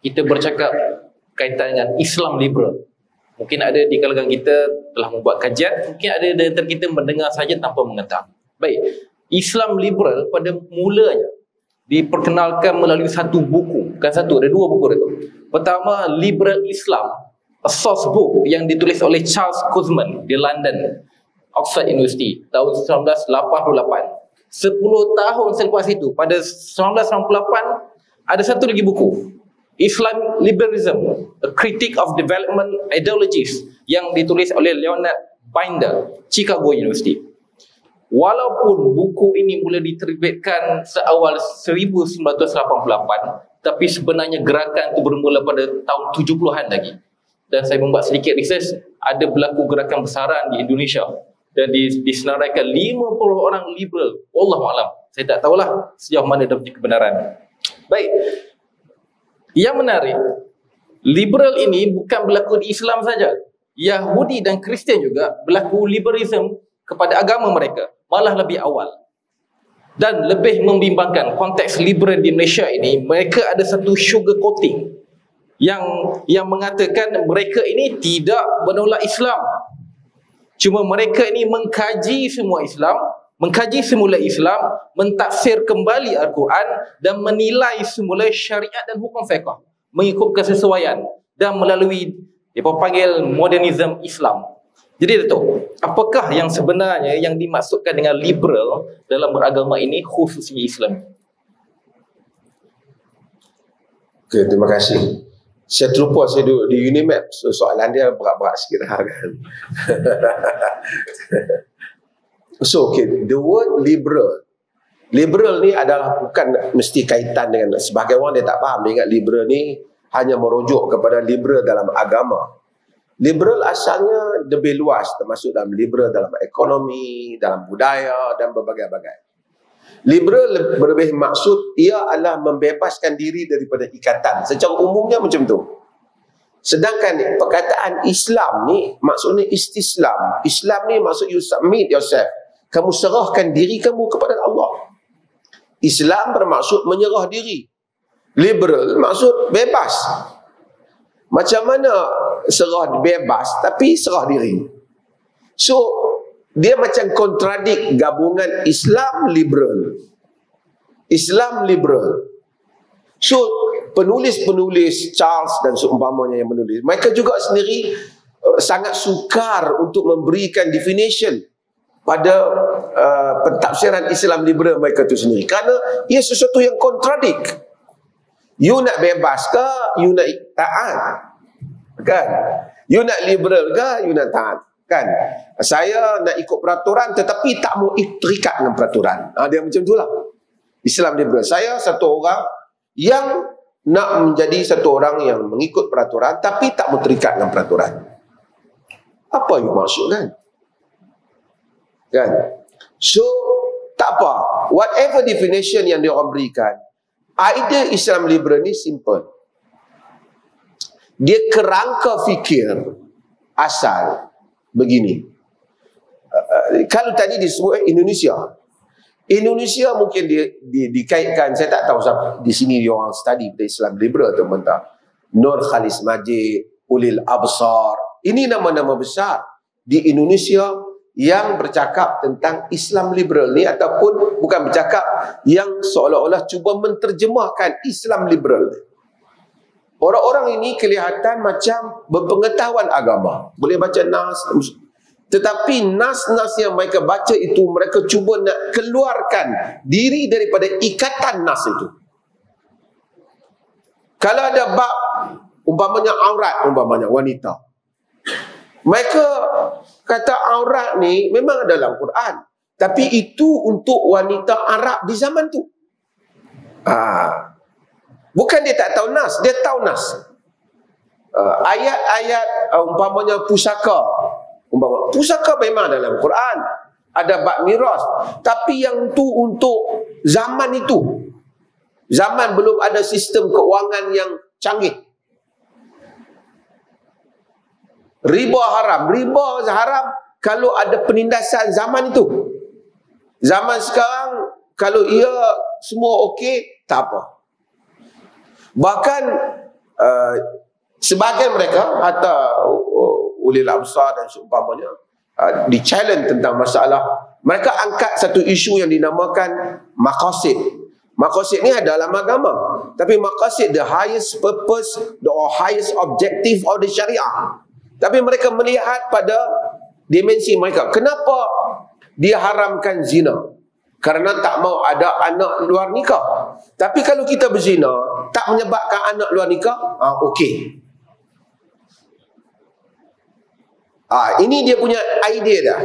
kita bercakap kaitan dengan Islam liberal. Mungkin ada di kalangan kita telah membuat kajian, mungkin ada di antara kita mendengar saja tanpa mengetahui. Baik, Islam liberal pada mulanya diperkenalkan melalui satu buku. Bukan satu, ada dua buku itu. Pertama, Liberal Islam, a source book yang ditulis oleh Charles Kurzman di London, Oxford University, tahun 1988. 10 tahun selepas itu, pada 1998, ada satu lagi buku, Islam Liberalism, A Critique of Development Ideologies, yang ditulis oleh Leonard Binder, Chicago University. Walaupun buku ini mula diterbitkan seawal 1988, tapi sebenarnya gerakan itu bermula pada tahun 70-an lagi. Dan saya membuat sedikit research, ada berlaku gerakan besaran di Indonesia dan disenaraikan 50 orang liberal. Wallahualam, saya tak tahulah sejauh mana dia punya kebenaran. Baik, yang menarik, liberal ini bukan berlaku di Islam saja. Yahudi dan Kristian juga berlaku liberalism kepada agama mereka, malah lebih awal. Dan lebih membimbangkan, konteks liberal di Malaysia ini, mereka ada satu sugar coating yang mengatakan mereka ini tidak menolak Islam. Cuma mereka ini mengkaji semua Islam, mengkaji semula Islam, mentafsir kembali Al-Quran dan menilai semula syariat dan hukum fiqh mengikut kesesuaian dan melalui apa panggil modernism Islam. Jadi Dato', apakah yang sebenarnya yang dimaksudkan dengan liberal dalam beragama ini, khususnya Islam? Okey, terima kasih. Saya terlupa saya duduk di Unimap, so soalan dia berat-berat sikit lah kan. So okay, the word liberal ni adalah bukan mesti kaitan dengan, sebagai orang dia tak faham, dia ingat liberal ni hanya merujuk kepada liberal dalam agama. Liberal asalnya lebih luas, termasuk dalam liberal dalam ekonomi, dalam budaya dan berbagai-bagai. Liberal lebih maksud ia adalah membebaskan diri daripada ikatan. Secara umumnya macam tu. Sedangkan perkataan Islam ni maksudnya istislam. Islam ni maksud you submit yourself. Kamu serahkan diri kamu kepada Allah. Islam bermaksud menyerah diri. Liberal maksud bebas. Macam mana serah bebas tapi serah diri? So dia macam kontradik gabungan Islam liberal. Islam liberal. So penulis-penulis Charles dan seumpamanya yang menulis, mereka juga sendiri sangat sukar untuk memberikan definition pada pentafsiran Islam liberal mereka itu sendiri, kerana ia sesuatu yang kontradik. You nak bebas ke, you nak taat, kan? You nak liberal ke, you nak taat, kan? Saya nak ikut peraturan tetapi tak mau terikat dengan peraturan. Dia macam itulah Islam liberal. Saya satu orang yang nak menjadi satu orang yang mengikut peraturan tapi tak mau terikat dengan peraturan. Apa you maksud, kan? Kan? So tak apa, whatever definition yang dia orang berikan, idea Islam liberal ni simple. Dia kerangka fikir asal begini. Kalau tadi disebut Indonesia mungkin dikaitkan, saya tak tahu di sini dia orang study pada Islam liberal atau mentah. Nur Khalis Majid, Ulil Absar, ini nama-nama besar di Indonesia yang bercakap tentang Islam liberal ni, ataupun bukan bercakap, yang seolah-olah cuba menterjemahkan Islam liberal ni. Orang-orang ini kelihatan macam berpengetahuan agama, boleh baca nas, tetapi nas-nas yang mereka baca itu, mereka cuba nak keluarkan diri daripada ikatan nas itu. Kalau ada bab umpamanya aurat, umpamanya wanita, mereka kata aurat ni memang ada dalam Quran, tapi itu untuk wanita Arab di zaman tu. Bukan dia tak tahu nas, dia tahu nas. Ayat-ayat umpamanya pusaka, pusaka memang dalam Quran, ada bab miras, tapi yang tu untuk zaman itu, zaman belum ada sistem keuangan yang canggih. Riba haram kalau ada penindasan zaman itu. Zaman sekarang kalau ia semua okey, tak apa. Bahkan Sebahagian mereka hatta ulil absar dan seumpamanya di challenge tentang masalah. Mereka angkat satu isu yang dinamakan maqasid. Maqasid ni adalah agama, tapi maqasid the highest purpose or highest objective of the syariah. Tapi mereka melihat pada dimensi mereka. Kenapa dia haramkan zina? Karena tak mau ada anak luar nikah. Tapi kalau kita berzina tak menyebabkan anak luar nikah, okey. Ini dia punya idea dah.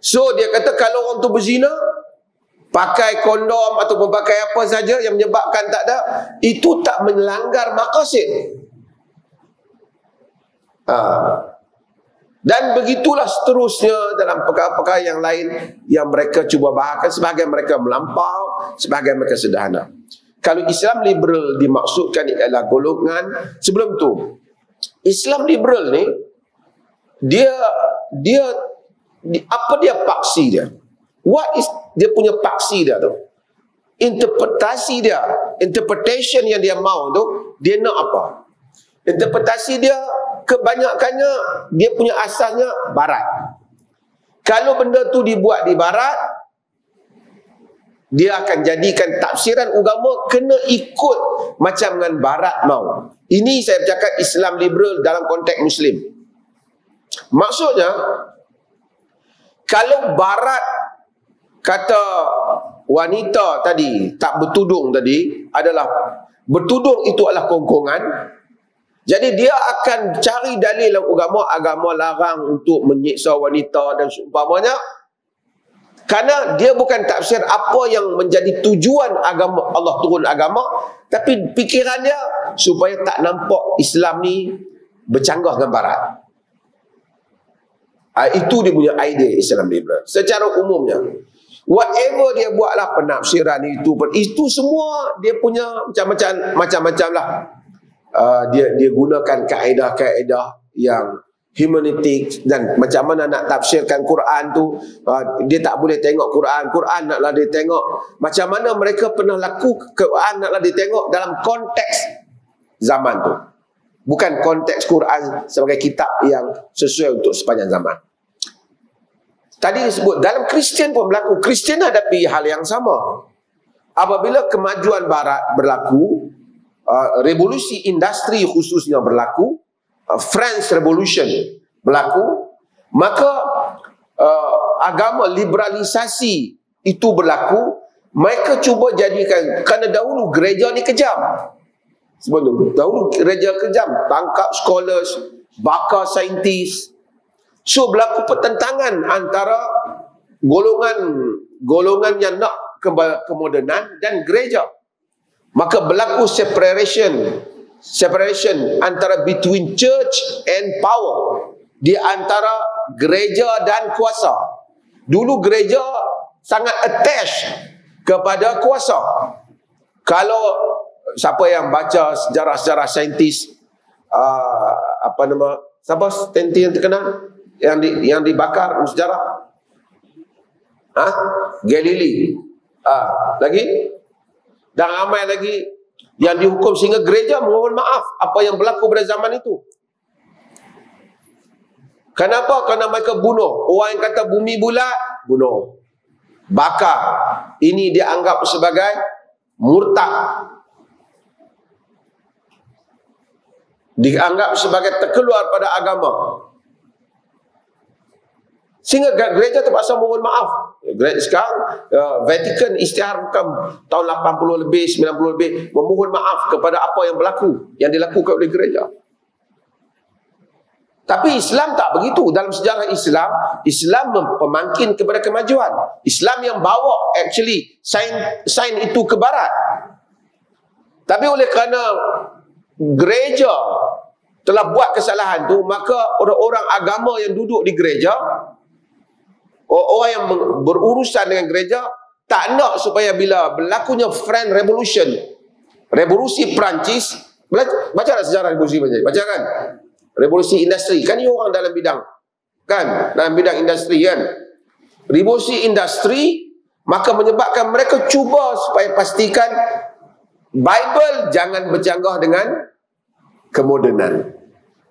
So dia kata kalau orang tu berzina, pakai kondom ataupun pakai apa saja yang menyebabkan tak ada, itu tak melanggar maqasid. Dan begitulah seterusnya dalam perkara-perkara yang lain yang mereka cuba bahagikan. Sebahagian mereka melampau, sebahagian mereka sederhana. Kalau Islam liberal dimaksudkan ialah golongan. Sebelum tu, Islam liberal ni dia apa dia paksi dia? What is dia punya paksi dia tu? Interpretasi dia, interpretation yang dia mau tu, dia nak apa? Interpretasi dia kebanyakannya dia punya asasnya barat. Kalau benda tu dibuat di barat, dia akan jadikan tafsiran agama kena ikut macam dengan barat mau. Ini saya bercakap Islam liberal dalam konteks Muslim. Maksudnya, kalau barat kata wanita tadi tak bertudung tadi adalah bertudung itu adalah kongkongan, jadi dia akan cari dalil dalam agama larang untuk menyiksa wanita dan seumpamanya, kerana dia bukan tafsir apa yang menjadi tujuan agama Allah turun agama, tapi fikiran dia supaya tak nampak Islam ni bercanggah dengan barat. Itu dia punya idea Islam liberal. Secara umumnya, whatever dia buatlah penafsiran itu semua dia punya macam-macam lah. Dia gunakan kaedah-kaedah yang hermeneutik dan macam mana nak tafsirkan Quran tu. Dia tak boleh tengok Quran naklah dia tengok macam mana mereka pernah laku Quran naklah dia tengok dalam konteks zaman tu, bukan konteks Quran sebagai kitab yang sesuai untuk sepanjang zaman. Tadi disebut dalam Kristian pun berlaku. Kristian hadapi hal yang sama. Apabila kemajuan barat berlaku, revolusi industri khususnya berlaku, French Revolution berlaku, maka agama liberalisasi itu berlaku. Mereka cuba jadikan, kerana dahulu gereja ni kejam. Sebelum dahulu gereja kejam, tangkap scholars, bakar saintis. So berlaku pertentangan antara golongan yang nak kemodenan dan gereja. Maka berlaku separation antara between church and power, di antara gereja dan kuasa. Dulu gereja sangat attached kepada kuasa. Kalau siapa yang baca sejarah-sejarah saintis, siapa saintis yang terkenal yang dibakar sejarah? Galilei. Lagi? Dan ramai lagi yang dihukum sehingga gereja mohon maaf apa yang berlaku pada zaman itu. Kenapa? Kerana mereka bunuh. Orang yang kata bumi bulat, bunuh. Bakar. Ini dianggap sebagai murtad. Dianggap sebagai terkeluar pada agama. Sehingga gereja terpaksa mohon maaf. Sekarang Vatican isytiharkan tahun 80 lebih, 90 lebih memohon maaf kepada apa yang berlaku, yang dilakukan oleh gereja. Tapi Islam tak begitu. Dalam sejarah Islam pemangkin kepada kemajuan. Islam yang bawa actually sign itu ke barat. Tapi oleh kerana gereja telah buat kesalahan tu, maka orang-orang agama yang duduk di gereja, orang yang berurusan dengan gereja, tak nak supaya bila berlakunya French Revolution, revolusi Perancis, baca tak sejarah revolusi Perancis? Baca kan? Revolusi industri, kan ni orang dalam bidang, kan? Dalam bidang industri kan? Revolusi industri, maka menyebabkan mereka cuba supaya pastikan Bible jangan bercanggah dengan kemodenan.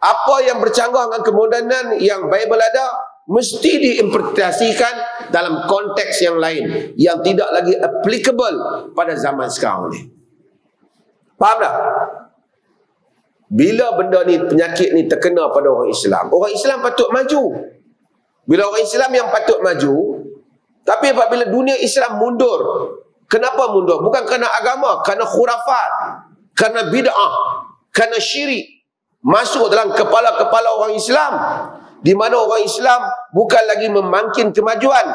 Apa yang bercanggah dengan kemodenan yang Bible ada, mesti diinterpretasikan dalam konteks yang lain, yang tidak lagi applicable pada zaman sekarang ni. Faham tak? Bila benda ni, penyakit ni terkena pada orang Islam patut maju. Bila orang Islam yang patut maju, tapi apabila dunia Islam mundur. Kenapa mundur? Bukan kerana agama, kerana khurafat, kerana bid'ah, kerana syirik masuk dalam kepala-kepala orang Islam, di mana orang Islam bukan lagi memangkin kemajuan,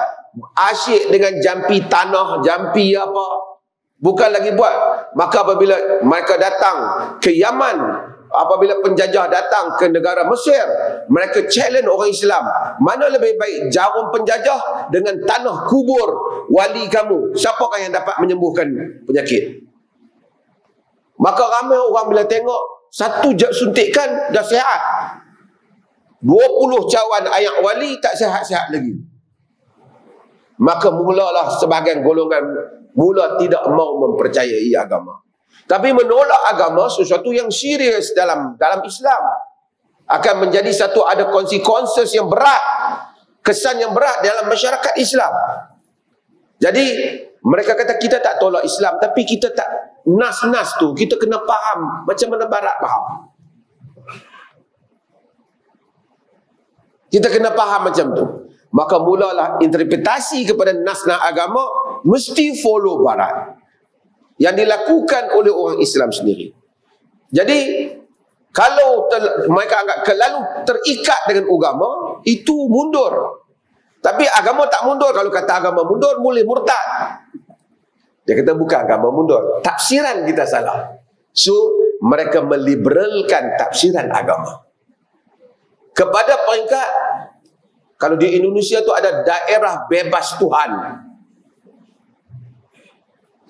asyik dengan jampi tanah, jampi apa, bukan lagi buat. Maka apabila mereka datang ke Yaman, apabila penjajah datang ke negara Mesir, mereka challenge orang Islam, mana lebih baik jarum penjajah dengan tanah kubur wali kamu, siapakah yang dapat menyembuhkan penyakit? Maka ramai orang bila tengok satu suntikan dah sihat, 20 cawan ayak wali tak sihat-sihat lagi. Maka mulalah sebahagian golongan mula tidak mau mempercayai agama. Tapi menolak agama sesuatu yang serius dalam Islam akan menjadi satu, ada konsekuensi yang berat, kesan yang berat dalam masyarakat Islam. Jadi mereka kata kita tak tolak Islam, tapi kita tak nas-nas tu kita kena faham macam mana barat faham. Kita kena faham macam tu. Maka mulalah interpretasi kepada nas-nas agama mesti follow barat, yang dilakukan oleh orang Islam sendiri. Jadi kalau mereka anggap terlalu terikat dengan agama, itu mundur. Tapi agama tak mundur. Kalau kata agama mundur, boleh murtad. Dia kata bukan agama mundur, tafsiran kita salah. So mereka meliberalkan tafsiran agama kepada peringkat, kalau di Indonesia tu ada daerah bebas Tuhan,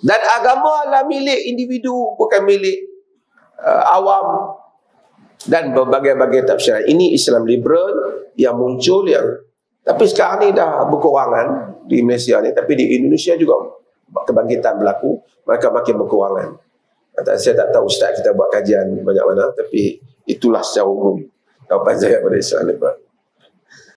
dan agama adalah milik individu, bukan milik awam, dan berbagai-bagai tafsiran. Ini Islam liberal yang muncul, yang tapi sekarang ni dah berkurangan di Malaysia ni, tapi di Indonesia juga kebangkitan berlaku, mereka makin berkurangan. Saya tak tahu Ustaz kita buat kajian banyak mana, tapi itulah secara umum jawapan saya pada Islam liberal.